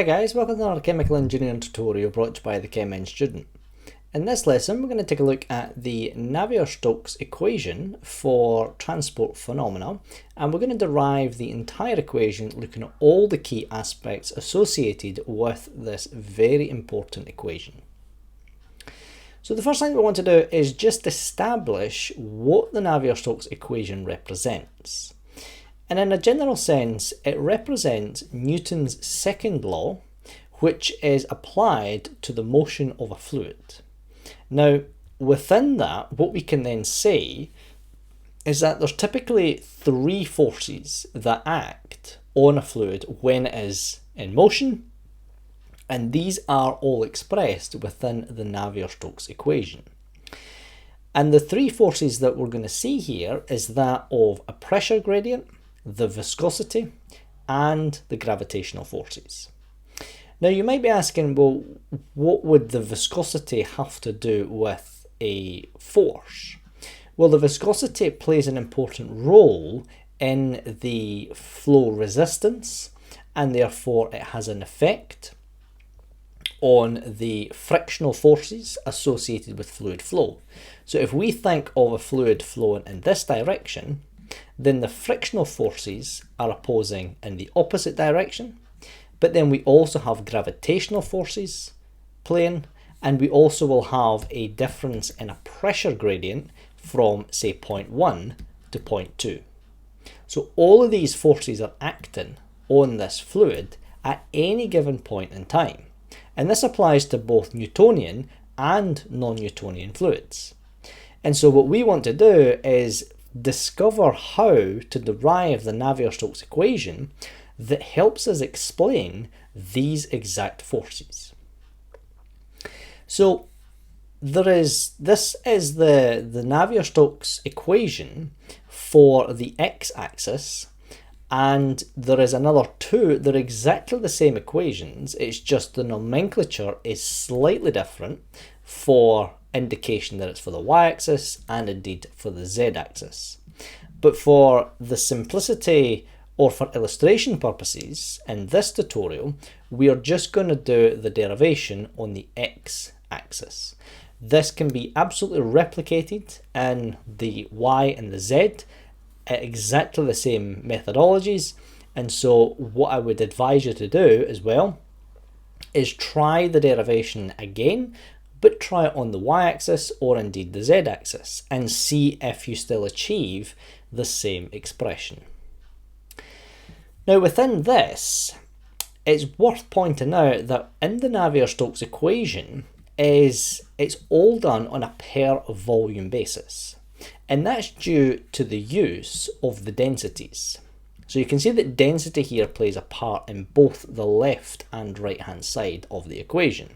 Hi guys, welcome to another chemical engineering tutorial brought to you by the ChemEng student. In this lesson we're going to take a look at the Navier-Stokes equation for transport phenomena, and we're going to derive the entire equation looking at all the key aspects associated with this very important equation. So the first thing we want to do is just establish what the Navier-Stokes equation represents. And in a general sense, it represents Newton's second law, which is applied to the motion of a fluid. Now, within that, what we can then say is that there's typically three forces that act on a fluid when it is in motion, and these are all expressed within the Navier-Stokes equation. And the three forces that we're going to see here is that of a pressure gradient, the viscosity, and the gravitational forces. Now you might be asking, well, what would the viscosity have to do with a force? Well, the viscosity plays an important role in the flow resistance, and therefore it has an effect on the frictional forces associated with fluid flow. So if we think of a fluid flowing in this direction, then the frictional forces are opposing in the opposite direction, but then we also have gravitational forces playing, and we also will have a difference in a pressure gradient from, say, point 1 to point 2. So all of these forces are acting on this fluid at any given point in time, and this applies to both Newtonian and non-Newtonian fluids. And so what we want to do is discover how to derive the Navier-Stokes equation that helps us explain these exact forces. So this is the Navier-Stokes equation for the x-axis, and there is another two. They're exactly the same equations, it's just the nomenclature is slightly different for indication that it's for the y-axis and indeed for the z-axis. But for the simplicity or for illustration purposes in this tutorial, we are just going to do the derivation on the x-axis. This can be absolutely replicated in the y and the z at exactly the same methodologies, and so what I would advise you to do as well is try the derivation again, but try it on the y-axis or indeed the z-axis and see if you still achieve the same expression. Now within this, it's worth pointing out that in the Navier-Stokes equation it's all done on a per volume basis, and that's due to the use of the densities. So you can see that density here plays a part in both the left and right hand side of the equation.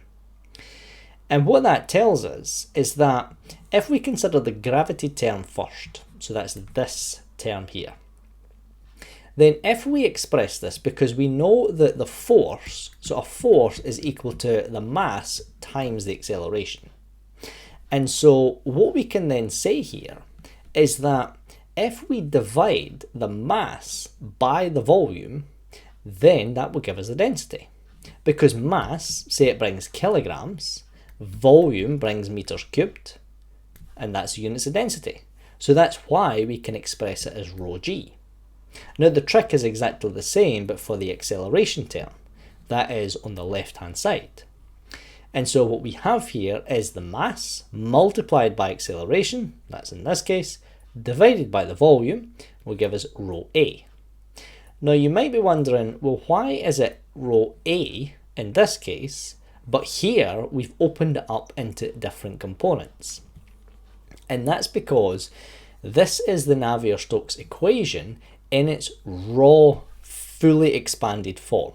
And what that tells us is that if we consider the gravity term first, so that's this term here, then if we express this, because we know that the force, so a force is equal to the mass times the acceleration. And so what we can then say here is that if we divide the mass by the volume, then that will give us the density. Because mass, say it brings kilograms, volume brings meters cubed, and that's units of density. So that's why we can express it as rho g. Now the trick is exactly the same, but for the acceleration term. That is on the left hand side. And so what we have here is the mass multiplied by acceleration, that's in this case, divided by the volume, will give us rho a. Now you might be wondering, well, why is it rho a in this case, but here we've opened it up into different components? And that's because this is the Navier-Stokes equation in its raw, fully expanded form.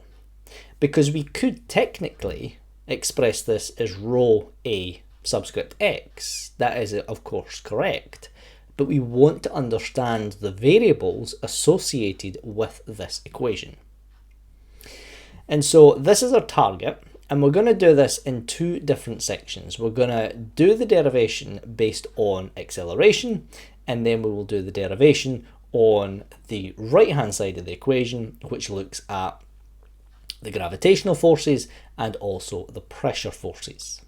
Because we could technically express this as rho a subscript x, that is of course correct, but we want to understand the variables associated with this equation. And so this is our target, and we're going to do this in two different sections. We're going to do the derivation based on acceleration, and then we will do the derivation on the right hand side of the equation, which looks at the gravitational forces and also the pressure forces.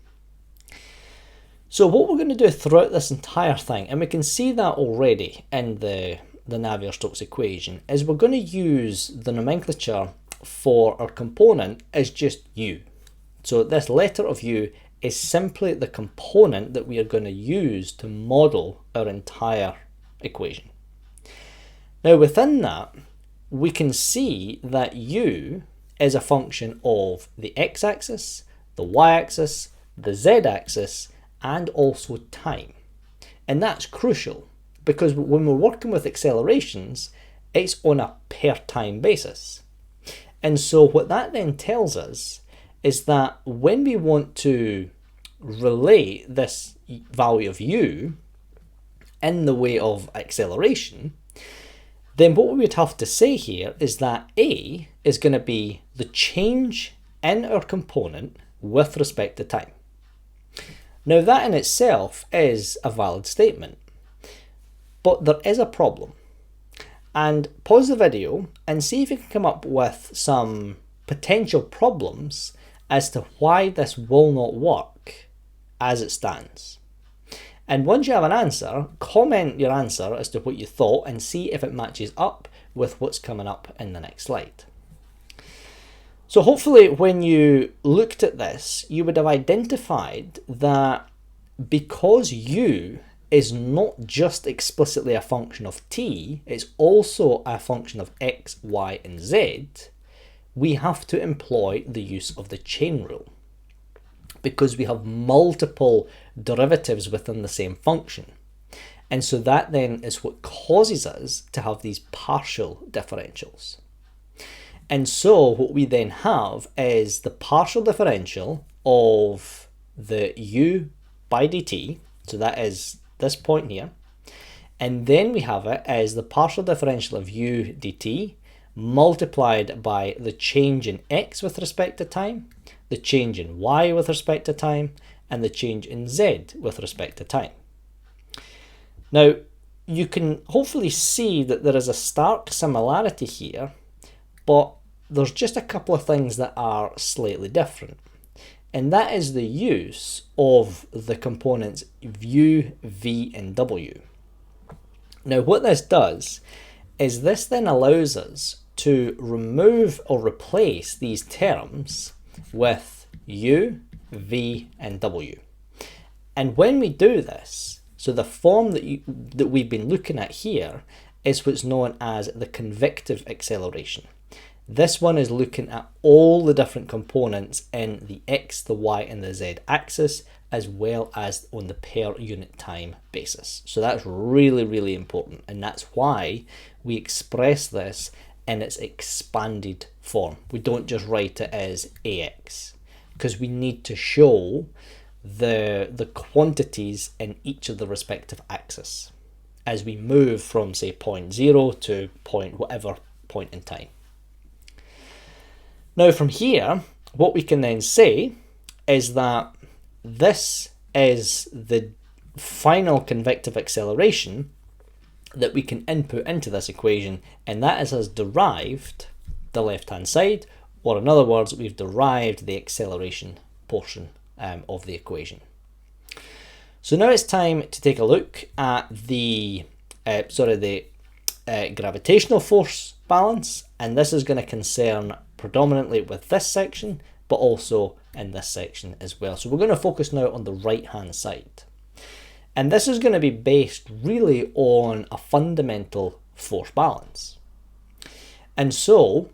So what we're going to do throughout this entire thing, and we can see that already in the Navier-Stokes equation, is we're going to use the nomenclature for our component as just u. So this letter of u is simply the component that we are going to use to model our entire equation. Now within that, we can see that u is a function of the x-axis, the y-axis, the z-axis, and also time. And that's crucial because when we're working with accelerations, it's on a per time basis. And so what that then tells us is that when we want to relate this value of u in the way of acceleration, then what we would have to say here is that a is going to be the change in our component with respect to time. Now that in itself is a valid statement, but there is a problem. And pause the video and see if you can come up with some potential problems as to why this will not work as it stands. And once you have an answer, comment your answer as to what you thought and see if it matches up with what's coming up in the next slide. So hopefully when you looked at this, you would have identified that because u is not just explicitly a function of t, it's also a function of x, y, and z, we have to employ the use of the chain rule because we have multiple derivatives within the same function. And so that then is what causes us to have these partial differentials. And so what we then have is the partial differential of the u by dt, so that is this point here, and then we have it as the partial differential of u dt multiplied by the change in x with respect to time, the change in y with respect to time, and the change in z with respect to time. Now, you can hopefully see that there is a stark similarity here, but there's just a couple of things that are slightly different. And that is the use of the components u, v, and w. Now what this does is this then allows us to remove or replace these terms with u, v, and w. And when we do this, so the form that we've been looking at here is what's known as the convective acceleration. This one is looking at all the different components in the x, the y, and the z axis, as well as on the per unit time basis. So that's really, really important. And that's why we express this in its expanded form. We don't just write it as ax, because we need to show the quantities in each of the respective axes as we move from, say, point 0 to point whatever point in time. Now from here, what we can then say is that this is the final convective acceleration that we can input into this equation, and that is as derived the left-hand side, or in other words, we've derived the acceleration portion of the equation. So now it's time to take a look at the gravitational force balance, and this is going to concern predominantly with this section, but also in this section as well. So we're going to focus now on the right hand side. And this is going to be based really on a fundamental force balance. And so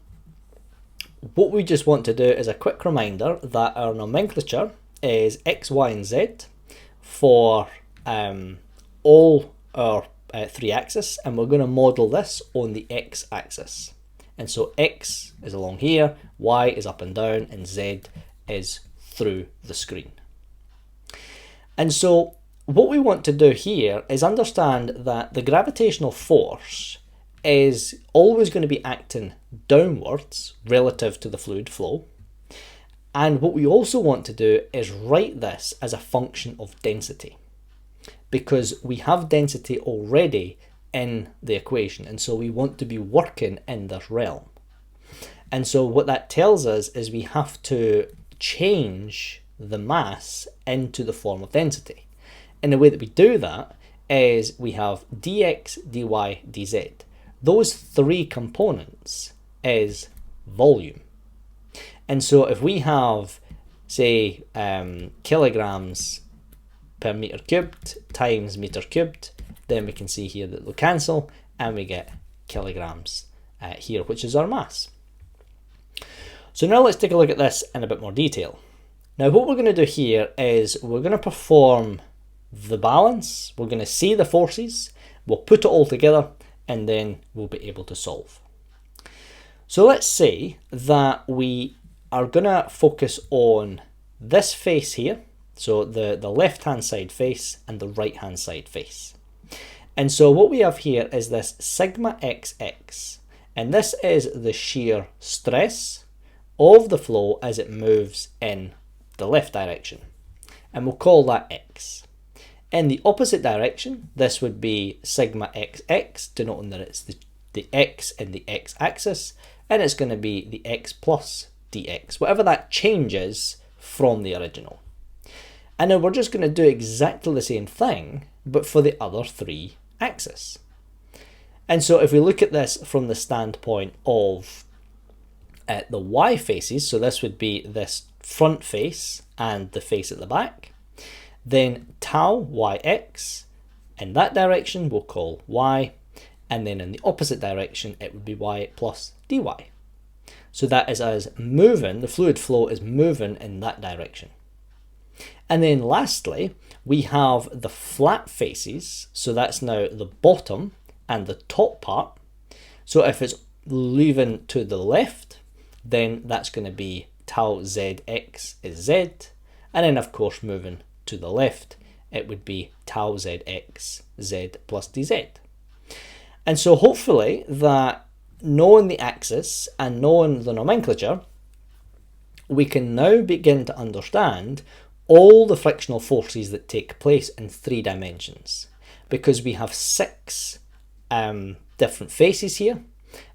what we just want to do is a quick reminder that our nomenclature is x, y, and z for all our three axes, and we're going to model this on the x axis. And so x is along here, y is up and down, and z is through the screen. And so what we want to do here is understand that the gravitational force is always going to be acting downwards relative to the fluid flow. And what we also want to do is write this as a function of density, because we have density already in the equation, and so we want to be working in this realm. And so what that tells us is we have to change the mass into the form of density. And the way that we do that is we have dx, dy, dz. Those three components is volume. And so if we have, say, kilograms per meter cubed times meter cubed, then we can see here that they'll cancel and we get kilograms here, which is our mass. So now let's take a look at this in a bit more detail. Now what we're going to do here is we're going to perform the balance, we're going to see the forces, we'll put it all together, and then we'll be able to solve. So let's say that we are going to focus on this face here, so the left hand side face and the right hand side face. And so what we have here is this sigma xx, and this is the shear stress of the flow as it moves in the left direction, and we'll call that x. In the opposite direction, this would be sigma xx, denoting that it's the x in the x-axis, and it's going to be the x plus dx, whatever that changes from the original. And now we're just going to do exactly the same thing, but for the other three axes. And so if we look at this from the standpoint of the y faces, so this would be this front face and the face at the back, then tau yx in that direction we'll call y, and then in the opposite direction it would be y plus dy. So that is us moving, the fluid flow is moving in that direction. And then lastly, we have the flat faces, so that's now the bottom and the top part. So if it's leaving to the left, then that's going to be tau zx is z, and then of course moving to the left, it would be tau zx z plus dz. And so hopefully that knowing the axis and knowing the nomenclature, we can now begin to understand all the frictional forces that take place in 3 dimensions, because we have 6 different faces here.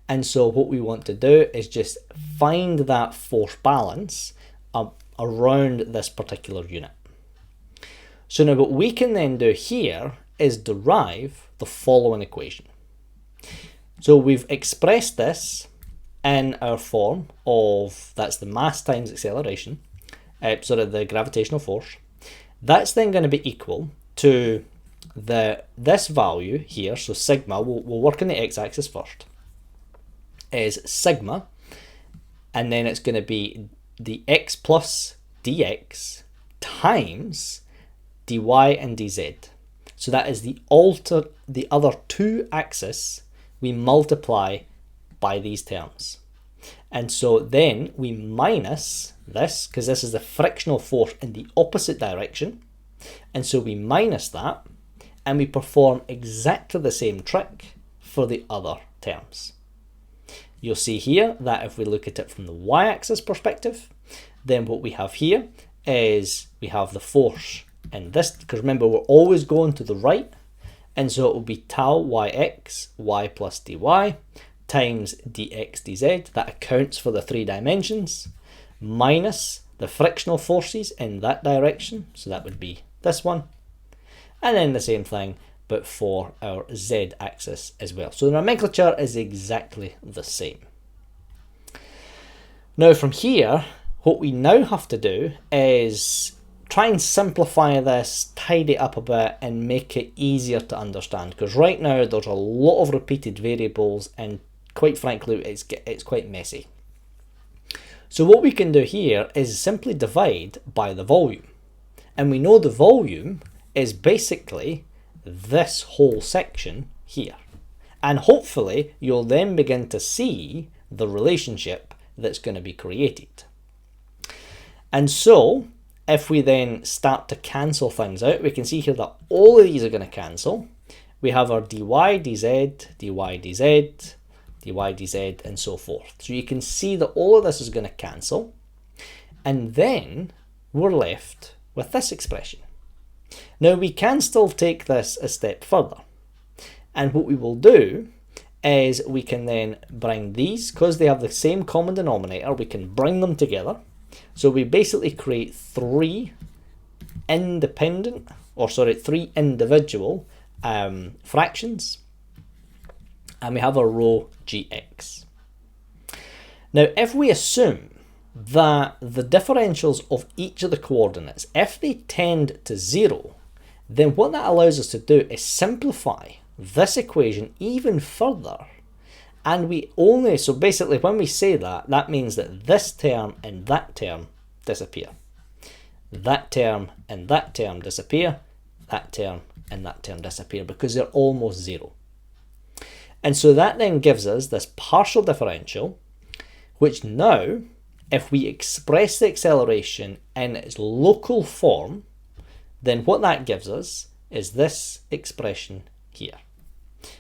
And so what we want to do is just find that force balance around this particular unit. So now what we can then do here is derive the following equation. So we've expressed this in our form of, that's the mass times acceleration, the gravitational force. That's then going to be equal to this value here, so sigma, we'll work on the x-axis first, is sigma, and then it's going to be the x plus dx times dy and dz. So that is the other 2 axes we multiply by these terms. And so then we minus this, because this is the frictional force in the opposite direction, and so we minus that, and we perform exactly the same trick for the other terms. You'll see here that if we look at it from the y-axis perspective, then what we have here is we have the force in this, because remember we're always going to the right, and so it will be tau yx y plus dy times dx dz, that accounts for the 3 dimensions, minus the frictional forces in that direction, so that would be this one, and then the same thing but for our z-axis as well. So the nomenclature is exactly the same. Now from here, what we now have to do is try and simplify this, tidy it up a bit, and make it easier to understand, because right now there's a lot of repeated variables and quite frankly it's quite messy. So what we can do here is simply divide by the volume, and we know the volume is basically this whole section here, and hopefully you'll then begin to see the relationship that's going to be created. And so if we then start to cancel things out, we can see here that all of these are going to cancel. We have our dy dz, dy dz, dy dz, and so forth. So you can see that all of this is going to cancel, and then we're left with this expression. Now we can still take this a step further, and what we will do is we can then bring these, because they have the same common denominator, we can bring them together. So we basically create three individual fractions, and we have a row gx. Now, if we assume that the differentials of each of the coordinates, if they tend to 0, then what that allows us to do is simplify this equation even further. And so basically when we say that, that means that this term and that term disappear. That term and that term disappear. That term and that term disappear because they're almost 0. And so that then gives us this partial differential, which now, if we express the acceleration in its local form, then what that gives us is this expression here.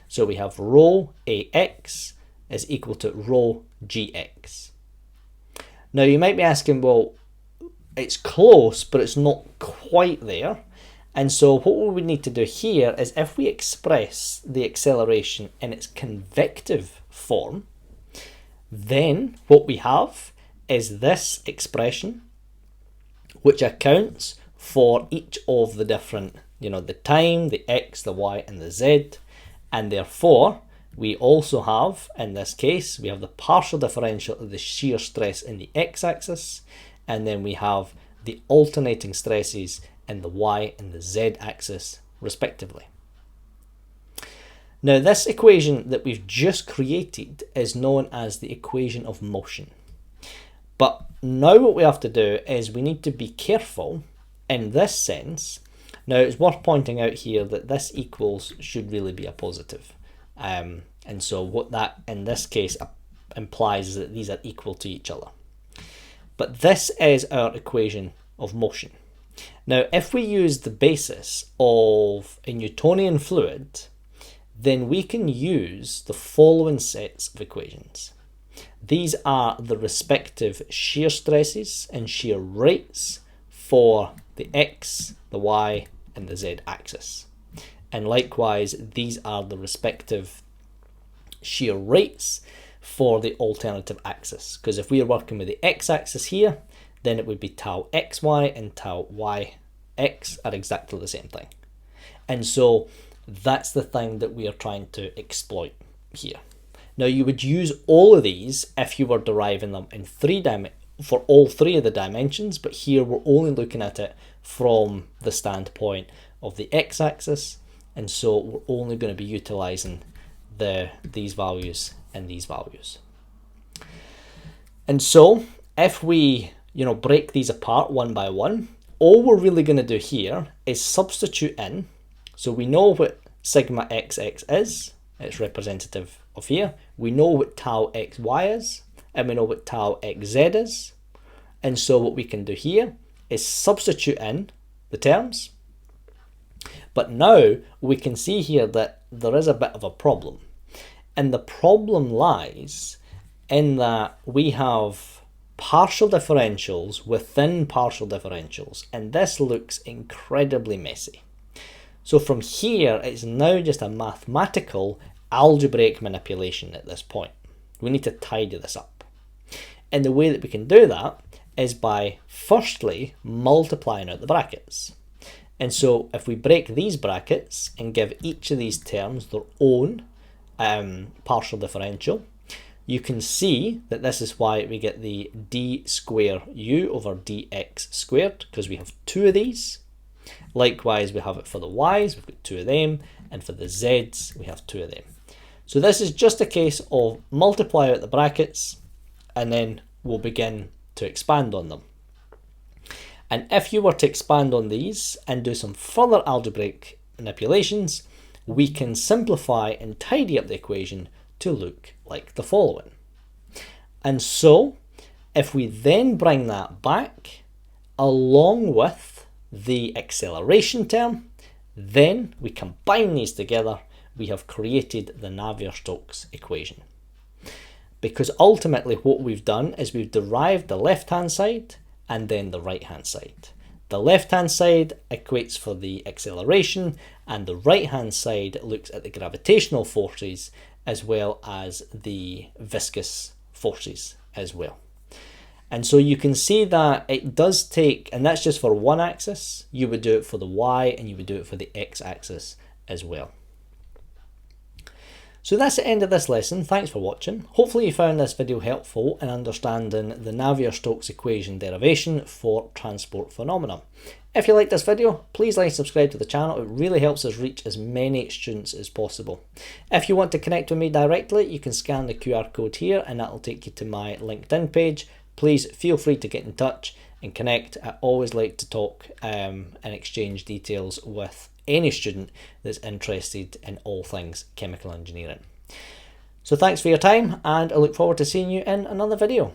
So we have rho ax is equal to rho gx. Now you might be asking, well, it's close, but it's not quite there. And so what we would need to do here is, if we express the acceleration in its convective form, then what we have is this expression, which accounts for each of the different, the time, the x, the y, and the z. And therefore, we also have, in this case, we have the partial differential of the shear stress in the x-axis, and then we have the alternating stresses in the y and the z-axis, respectively. Now, this equation that we've just created is known as the equation of motion. But now what we have to do is we need to be careful in this sense. Now, it's worth pointing out here that this equals should really be a positive. And so what that in this case implies is that these are equal to each other. But this is our equation of motion. Now, if we use the basis of a Newtonian fluid, then we can use the following sets of equations. These are the respective shear stresses and shear rates for the x, the y, and the z axis. And likewise, these are the respective shear rates for the alternative axis. Because if we are working with the x-axis here, then it would be tau xy and tau yx are exactly the same thing. And so that's the thing that we are trying to exploit here. Now, you would use all of these if you were deriving them in for all three of the dimensions, but here we're only looking at it from the standpoint of the x-axis, and so we're only going to be utilizing these values and these values. And so if we break these apart one by one, all we're really going to do here is substitute in. So we know what sigma xx is, it's representative of here. We know what tau xy is, and we know what tau xz is. And so what we can do here is substitute in the terms. But now we can see here that there is a bit of a problem. And the problem lies in that we have partial differentials within partial differentials, and this looks incredibly messy. So from here, it's now just a mathematical algebraic manipulation at this point. We need to tidy this up. And the way that we can do that is by firstly multiplying out the brackets. And so if we break these brackets and give each of these terms their own partial differential, you can see that this is why we get the d square u over dx squared, because we have two of these. Likewise, we have it for the y's, we've got two of them, and for the z's, we have two of them. So this is just a case of multiply out the brackets, and then we'll begin to expand on them. And if you were to expand on these and do some further algebraic manipulations, we can simplify and tidy up the equation to look like the following. And so, if we then bring that back along with the acceleration term, then we combine these together, we have created the Navier-Stokes equation. Because ultimately what we've done is we've derived the left-hand side and then the right-hand side. The left-hand side equates for the acceleration, and the right-hand side looks at the gravitational forces, as well as the viscous forces as well. And so you can see that it does take, and that's just for one axis, you would do it for the y and you would do it for the x-axis as well. So that's the end of this lesson. Thanks for watching. Hopefully you found this video helpful in understanding the Navier-Stokes equation derivation for transport phenomena. If you like this video, please like and subscribe to the channel. It really helps us reach as many students as possible. If you want to connect with me directly, you can scan the QR code here and that will take you to my LinkedIn page. Please feel free to get in touch and connect. I always like to talk and exchange details with any student that's interested in all things chemical engineering. So thanks for your time, and I look forward to seeing you in another video.